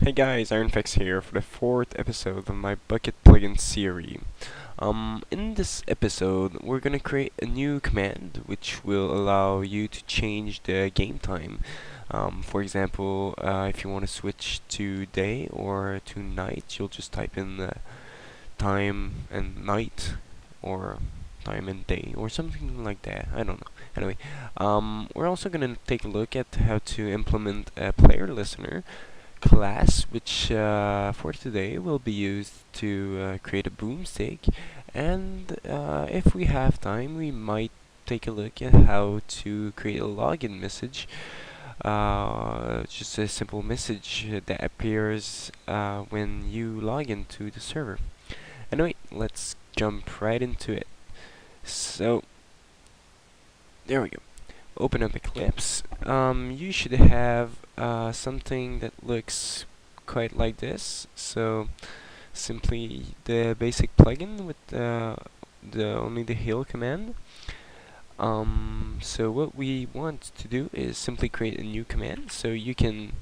Hey guys, IronFX here for the fourth episode of my Bukkit plugin series. In this episode, we're gonna create a new command which will allow you to change the game time. For example, if you want to switch to day or to night, you'll just type in time and night or time and day or something like that. I don't know. Anyway, we're also gonna take a look at how to implement a player listener class, which for today will be used to create a boomstick, and if we have time, we might take a look at how to create a login message. Just a simple message that appears when you log into the server. Anyway, let's jump right into it. So, there we go. Open up Eclipse. You should have something that looks quite like this. So simply the basic plugin with only the heal command. So what we want to do is simply create a new command. So you can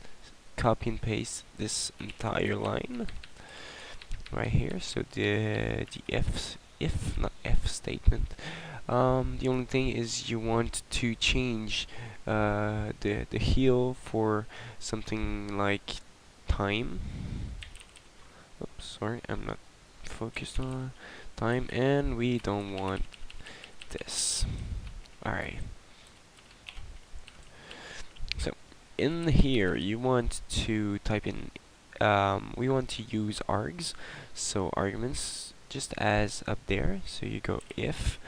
copy and paste this entire line right here. So the if not F statement. The only thing is you want to change the heal for something like time. Oops, sorry, I'm not focused on time, and we don't want this. Alright. So in here you want to type in we want to use args, so arguments just as up there. So you go if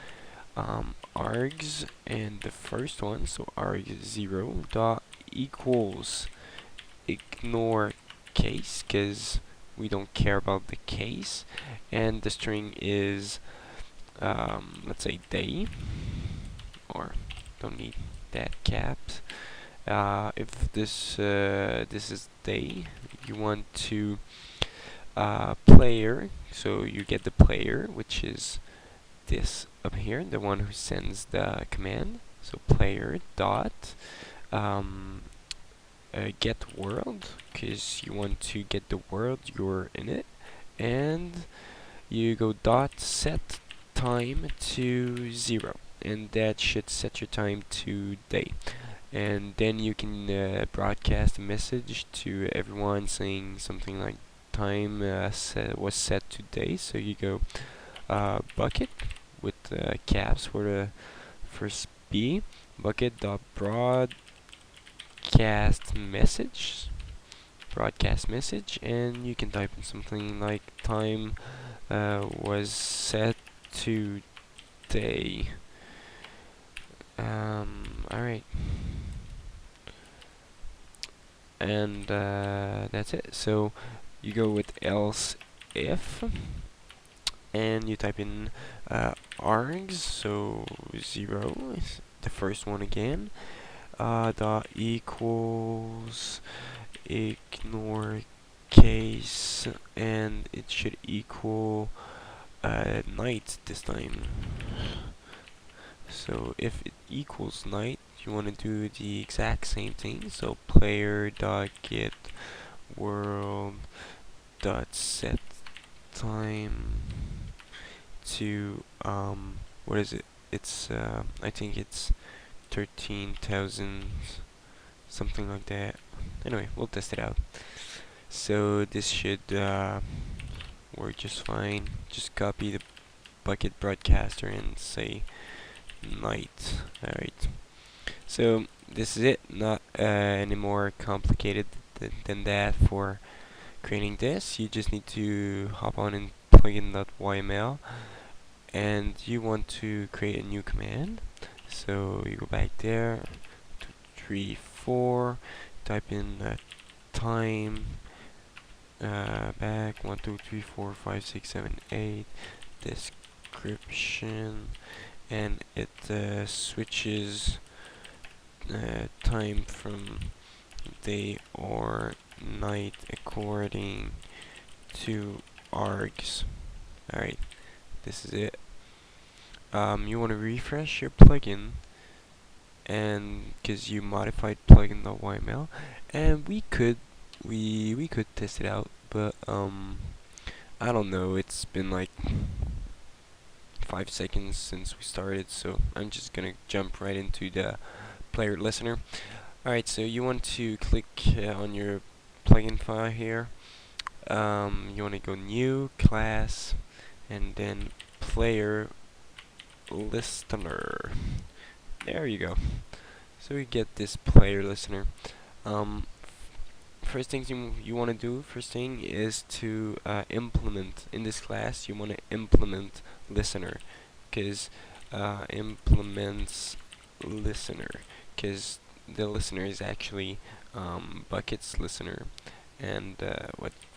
args, and the first one, so arg0 dot equals ignore case, because we don't care about the case, and the string is let's say day, or don't need that caps. If this is day, you want to player, so you get the player, which is this up here, the one who sends the command. So player dot get world, because you want to get the world you're in it, and you go dot set time to 0, and that should set your time to day. And then you can broadcast a message to everyone saying something like time was set to day. So you go bucket with caps for the first B, bucket dot broadcast message, and you can type in something like time was set to day. Alright, and that's it. So you go with else if, and you type in args, so 0, the first one again, dot equals ignore case, and it should equal night this time. So if it equals night, you want to do the exact same thing. So player dot get world dot set time to what is it? It's I think it's 13,000, something like that. Anyway, we'll test it out. So this should work just fine. Just copy the bucket broadcaster and say night. Alright. So this is it. Not any more complicated than that for creating this. You just need to hop on in plugin.yml, and you want to create a new command. So you go back there, 2, 3, 4, type in time, back 1, 2, 3, 4, 5, 6, 7, 8, description, and it switches time from day or night according to args. Alright, this is it. You want to refresh your plugin, and because you modified plugin.yml, and we could we could test it out, but I don't know. It's been like 5 seconds since we started, so I'm just gonna jump right into the player listener. Alright, so you want to click on your plugin file here. You want to go new class and then player listener. There you go. So we get this player listener. Um, First things you want to do, first thing is to implement in this class. You want to implement listener, because implements listener, because the listener is actually Bukkit's listener, and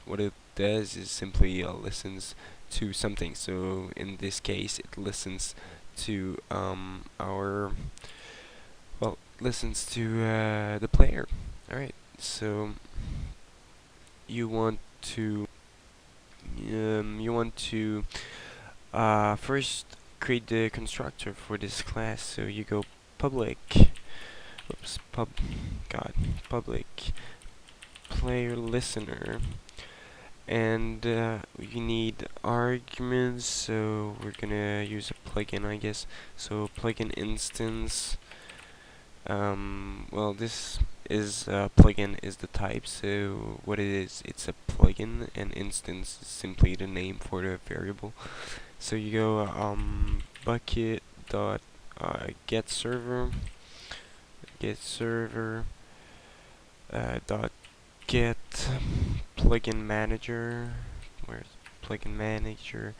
what it does is simply listens to something. So in this case, it listens to our listens to the player. All right, so you want to first create the constructor for this class. So you go public, public player listener, and you need arguments. So we're gonna use a plugin, I guess. So plugin instance. Well, this is plugin is the type. So what it is, it's a plugin, and instance is simply the name for the variable. So you go bucket dot get server dot get plugin manager. Where's plugin manager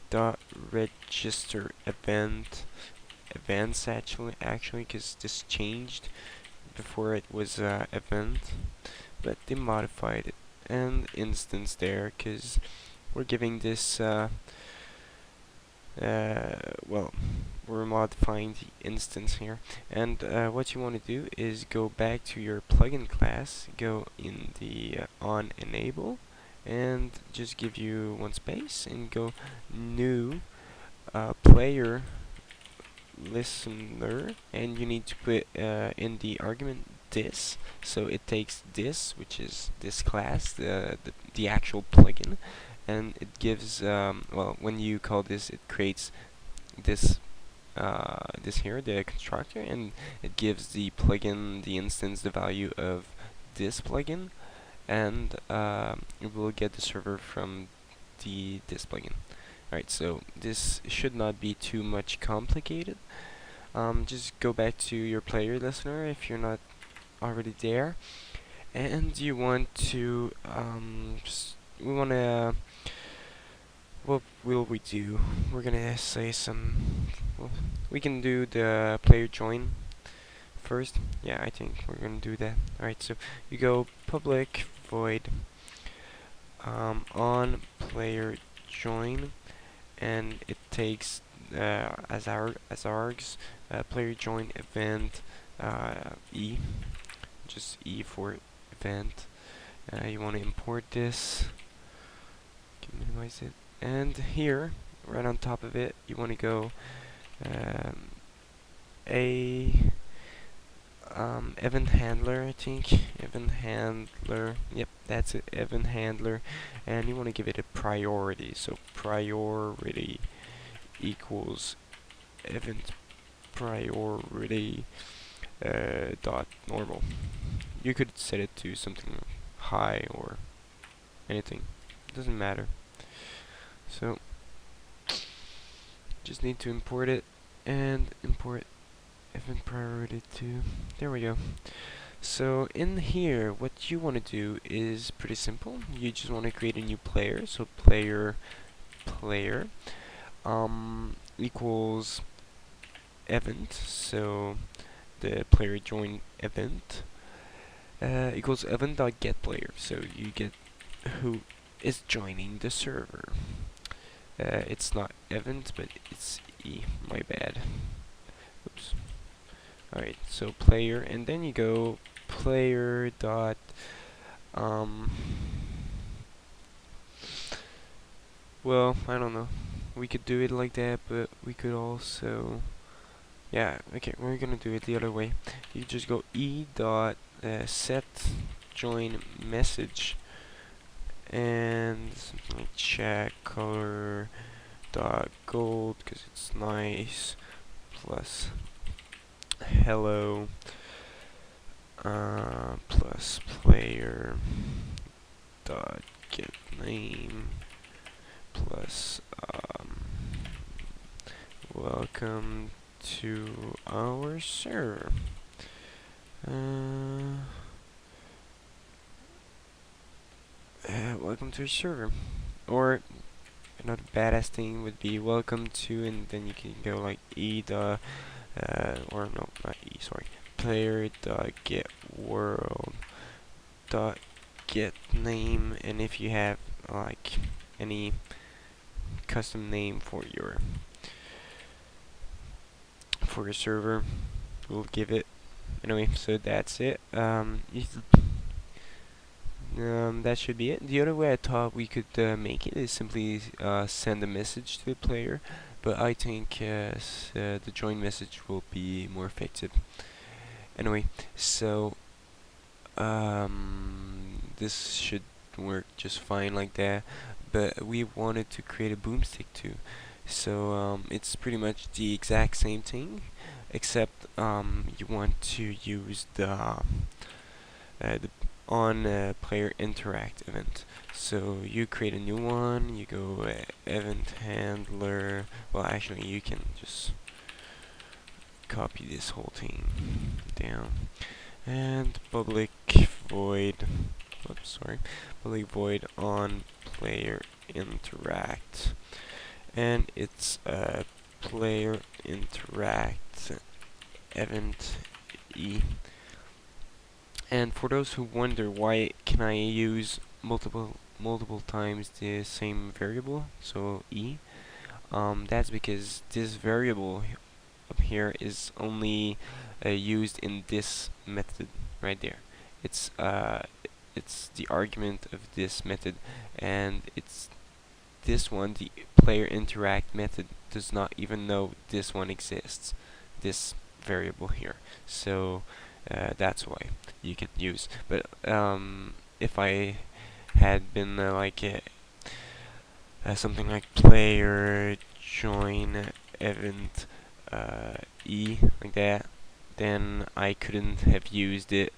dot register events actually because this changed. Before it was event, but they modified it, and instance there because we're giving this well, we're modifying the instance here. And what you want to do is go back to your plugin class, go in the on enable, and just give you one space and go new player listener, and you need to put in the argument this. So it takes this, which is this class, the actual plugin, and it gives well, when you call this, it creates this this here, the constructor, and it gives the plugin, the instance, the value of this plugin, and it will get the server from this plugin. Alright, so this should not be too much complicated. Just go back to your player listener if you're not already there, and you want to we want to, what will we do? We're gonna say well, we can do the player join first. Yeah, I think we're gonna do that. Alright, so you go public void on player join, and it takes as args player join event e, just e for event. You want to import this, can minimize it, and here right on top of it you want to go a event handler, I think. Event handler, yep, that's it, event handler, and you want to give it a priority. So priority equals event priority dot normal. You could set it to something high or anything, it doesn't matter. So just need to import it and import event priority to, there we go. So in here, what you want to do is pretty simple. You just want to create a new player. So player equals event. So the player join event equals event.getPlayer. So you get who is joining the server. It's not event, but it's e. My bad. Oops. Alright, so player, and then you go player dot well, I don't know. We could do it like that, but we could also, yeah, okay, we're gonna do it the other way. You just go e dot set join message, and something like check color dot gold because it's nice, plus hello plus player dot get name plus welcome to our server. Welcome to our server. Or another badass thing would be welcome to, and then you can go like or no, not sorry, player dot get world dot get name, and if you have like any custom name for your server, we'll give it. Anyway, so that's it. That should be it. The other way I thought we could make it is simply send a message to the player, but I think the join message will be more effective. Anyway, so this should work just fine like that, but we wanted to create a boomstick too. So it's pretty much the exact same thing, except you want to use the on player interact event. So you create a new one, you go event handler. Well, actually, you can just copy this whole thing down, and public void. Oops, sorry. Public void on player interact, and it's a player interact event e. And for those who wonder why can I use multiple times the same variable, so e, that's because this variable up here is only used in this method right there. It's the argument of this method, and it's this one, the player interact method, does not even know this one exists, this variable here. So that's why you could use. But if I had been something like player join event e, like that, then I couldn't have used it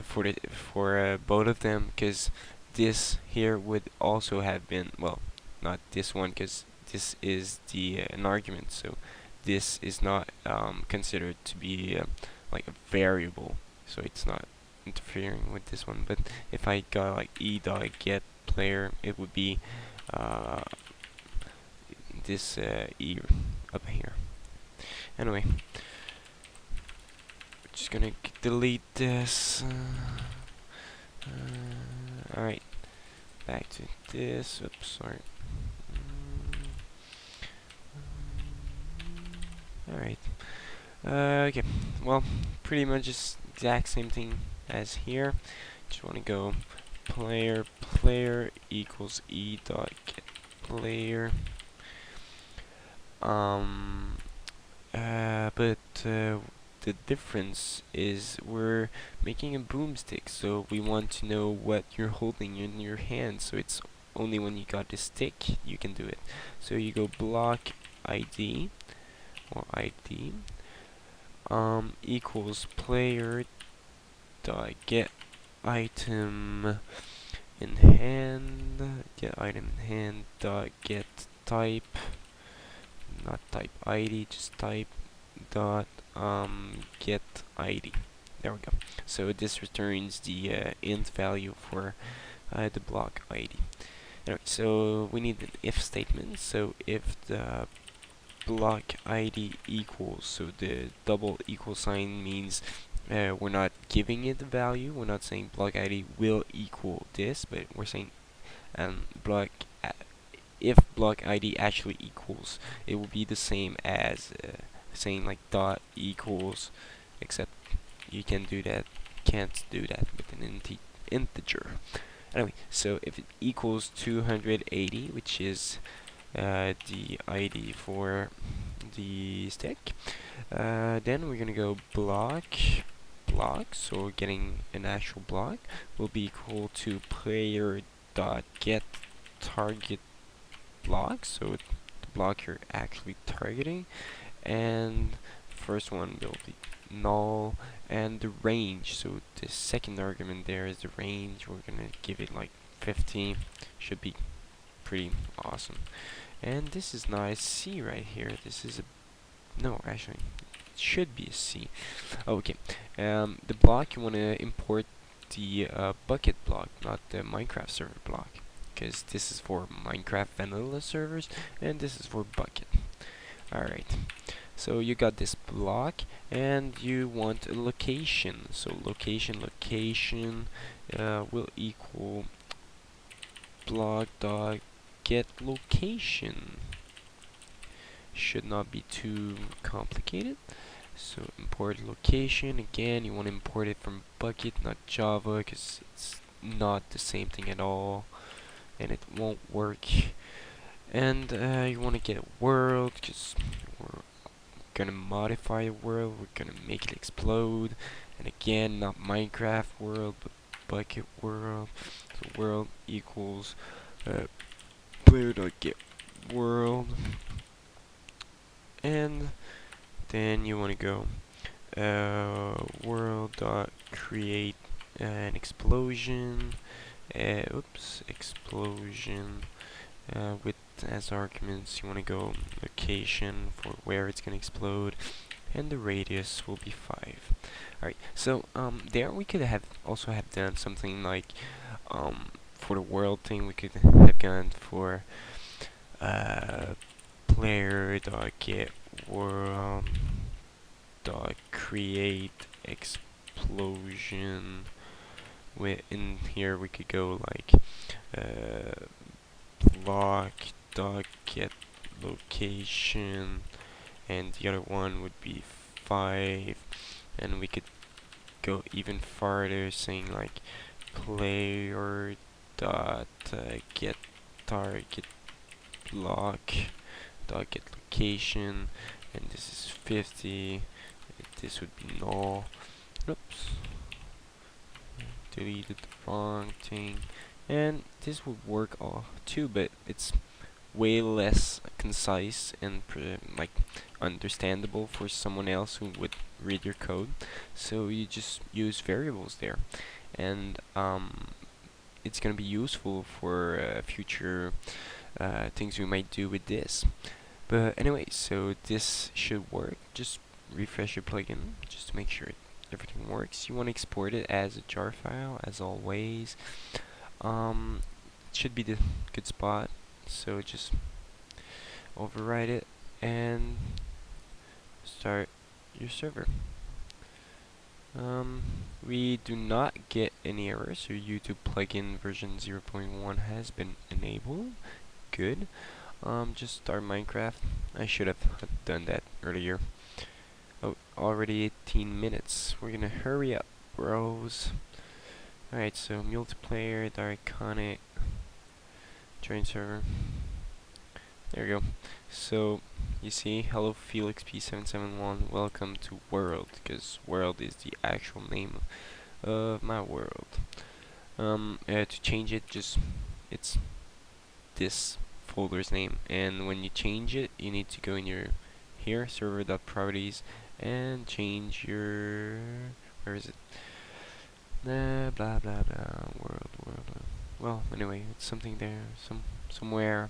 for both of them, because this here would also have been, well, not this one, because this is the an argument, so this is not considered to be like a variable, so it's not interfering with this one. But if I got like e dot get player, it would be this e up here. Anyway, we're just gonna delete this. Alright, back to this. Oops, sorry. Alright. Okay, well, pretty much just exact same thing as here. Just want to go player equals e dot get player. But the difference is we're making a boomstick, so we want to know what you're holding in your hand. So it's only when you got the stick you can do it. So you go block ID or ID equals player dot get item in hand, dot get type, not type ID, just type dot get ID. There we go. So this returns the int value for the block ID. Anyway, so we need an if statement. So if the block ID equals, so the double equal sign means we're not giving it the value. We're not saying block ID will equal this, but we're saying if block ID actually equals, it will be the same as saying like dot equals, except you can't do that with an integer. Anyway, so if it equals 280, which is the ID for the stick, then we're gonna go block block, so getting an actual block, will be equal to player dot get target block, so the block you're actually targeting, and first one will be null, and the range, so the second argument there is the range. We're gonna give it like 50, should be pretty awesome. And this is not a C right here, this is a, no, actually it should be a C. Okay, the block you want to import the Bukkit block, not the Minecraft server block, because this is for Minecraft vanilla servers and this is for Bukkit. Alright, so you got this block and you want a location, so location will equal block dot get location. Should not be too complicated. So import location, again you want to import it from Bukkit, not Java, because it's not the same thing at all and it won't work. And you want to get world, because we're gonna modify a world, we're gonna make it explode, and again not Minecraft world but Bukkit world. So world equals player.get world, and then you want to go world.create an explosion, explosion, with as arguments you want to go location for where it's gonna explode, and the radius will be 5. Alright, so there we could have also have done something like for the world thing we could have gone for player.get world dot create explosion. In here we could go like block dot get location, and the other one would be 5, and we could go even farther saying like player dot get target block dot get location, and this is 50. This would be null. Oops, deleted the wrong thing. And this would work all too, but it's way less concise and like understandable for someone else who would read your code. So you just use variables there, and it's gonna be useful for future things we might do with this. But anyway, so this should work. Just refresh your plugin just to make sure everything works. You want to export it as a jar file, as always. It should be the good spot. So just override it and start your server. We do not get any errors, so YouTube plugin version 0.1 has been enabled. Good. Just start Minecraft. I should have done that earlier. Oh, already 18 minutes. We're gonna hurry up, bros. Alright, so multiplayer, iconic, join server. There we go. So you see, hello Felix P771, welcome to world, because world is the actual name of my world. To change it, just it's this folder's name, and when you change it, you need to go in your here server.properties and change your, where is it? Blah blah blah world. Well, anyway, it's something there, somewhere.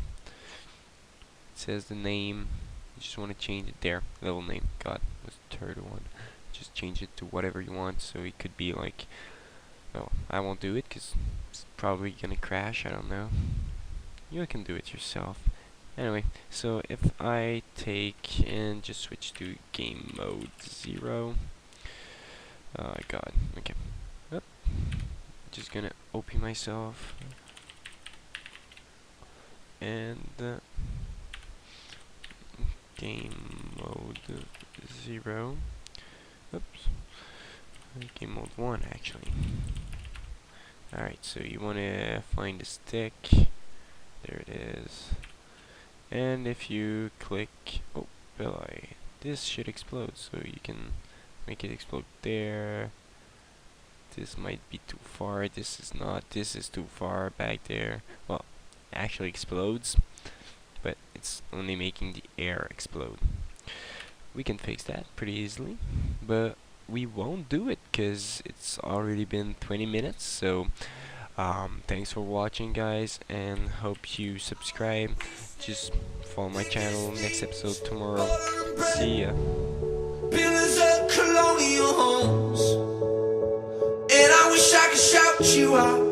It says the name. You just want to change it there. Level name. God, was the third one. Just change it to whatever you want. So it could be like, well, I won't do it because it's probably gonna crash. I don't know. You can do it yourself. Anyway, so if I take and just switch to game mode 0. God. Okay. Yep. Just gonna OP myself and game mode 0. Oops. Game mode 1 actually. Alright, so you wanna find the stick. There it is. And if you click, this should explode, so you can make it explode there, this might be too far. This is not. This is too far back there. Well, it actually explodes, but it's only making the air explode. We can fix that pretty easily, but we won't do it because it's already been 20 minutes. So thanks for watching, guys, and hope you subscribe. Just follow my channel. Next episode tomorrow. See ya. Builders of colonial homes, and I wish I could shout you out.